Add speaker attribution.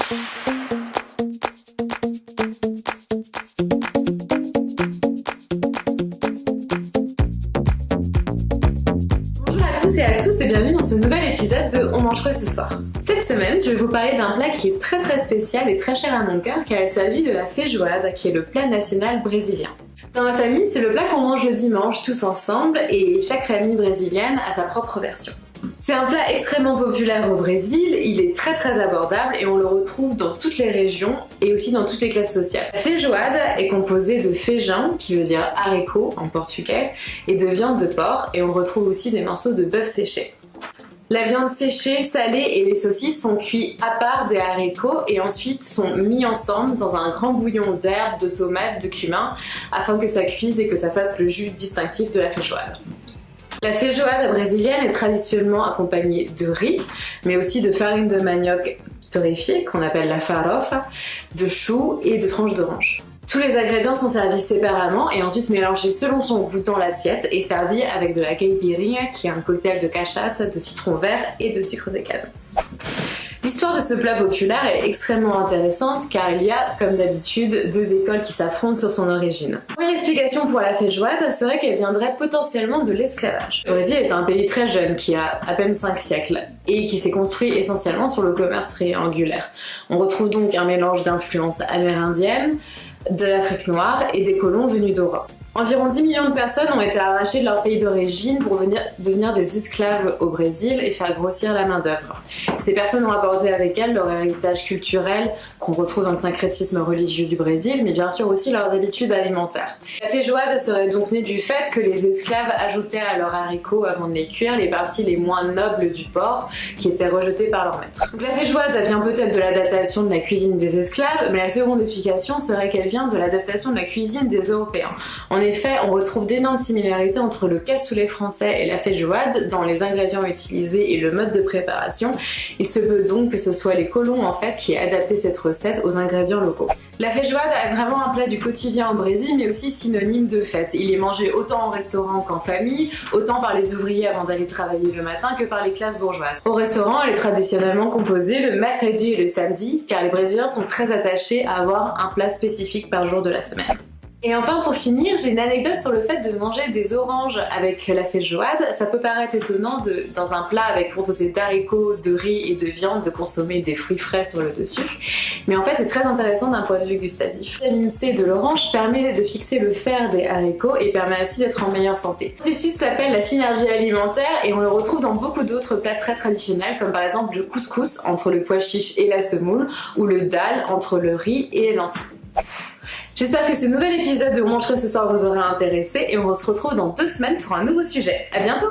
Speaker 1: Et à tous et bienvenue dans ce nouvel épisode de On mange quoi ce soir. Cette semaine, je vais vous parler d'un plat qui est très spécial et très cher à mon cœur car il s'agit de la feijoada qui est le plat national brésilien. Dans ma famille, c'est le plat qu'on mange le dimanche tous ensemble et chaque famille brésilienne a sa propre version. C'est un plat extrêmement populaire au Brésil, il est très abordable et on le retrouve dans toutes les régions et aussi dans toutes les classes sociales. La feijoada est composée de feijão, qui veut dire haricot en portugais, et de viande de porc, et on retrouve aussi des morceaux de bœuf séché. La viande séchée, salée et les saucisses sont cuits à part des haricots et ensuite sont mis ensemble dans un grand bouillon d'herbes, de tomates, de cumin afin que ça cuise et que ça fasse le jus distinctif de la feijoada. La feijoada brésilienne est traditionnellement accompagnée de riz, mais aussi de farine de manioc torréfiée, qu'on appelle la farofa, de choux et de tranches d'orange. Tous les ingrédients sont servis séparément et ensuite mélangés selon son goût dans l'assiette et servis avec de la caipirinha, qui est un cocktail de cachaça, de citron vert et de sucre de canne. L'histoire de ce plat populaire est extrêmement intéressante car il y a, comme d'habitude, deux écoles qui s'affrontent sur son origine. La première explication pour la feijoada serait qu'elle viendrait potentiellement de l'esclavage. Le Brésil est un pays très jeune qui a à peine 5 siècles et qui s'est construit essentiellement sur le commerce triangulaire. On retrouve donc un mélange d'influences amérindiennes, de l'Afrique noire et des colons venus d'Europe. Environ 10 millions de personnes ont été arrachées de leur pays d'origine pour devenir des esclaves au Brésil et faire grossir la main-d'œuvre. Ces personnes ont apporté avec elles leur héritage culturel qu'on retrouve dans le syncrétisme religieux du Brésil, mais bien sûr aussi leurs habitudes alimentaires. La feijoada serait donc née du fait que les esclaves ajoutaient à leurs haricots avant de les cuire les parties les moins nobles du porc qui étaient rejetées par leur maître. Donc la feijoada vient peut-être de l'adaptation de la cuisine des esclaves, mais la seconde explication serait qu'elle vient de l'adaptation de la cuisine des Européens. En effet, on retrouve d'énormes similarités entre le cassoulet français et la feijoada dans les ingrédients utilisés et le mode de préparation. Il se peut donc que ce soit les colons en fait qui aient adapté cette recette aux ingrédients locaux. La feijoada est vraiment un plat du quotidien au Brésil, mais aussi synonyme de fête. Il est mangé autant en restaurant qu'en famille, autant par les ouvriers avant d'aller travailler le matin que par les classes bourgeoises. Au restaurant, elle est traditionnellement composée le mercredi et le samedi, car les Brésiliens sont très attachés à avoir un plat spécifique par jour de la semaine. Et enfin, pour finir, j'ai une anecdote sur le fait de manger des oranges avec la feijoada. Ça peut paraître étonnant dans un plat composé d'haricots, de riz et de viande, de consommer des fruits frais sur le dessus. Mais en fait, c'est très intéressant d'un point de vue gustatif. La vitamine C de l'orange permet de fixer le fer des haricots et permet ainsi d'être en meilleure santé. Ce processus s'appelle la synergie alimentaire et on le retrouve dans beaucoup d'autres plats très traditionnels, comme par exemple le couscous entre le pois chiche et la semoule, ou le dal entre le riz et les lentilles. J'espère que ce nouvel épisode de On mange quoi ce soir vous aura intéressé et on se retrouve dans 2 semaines pour un nouveau sujet. À bientôt!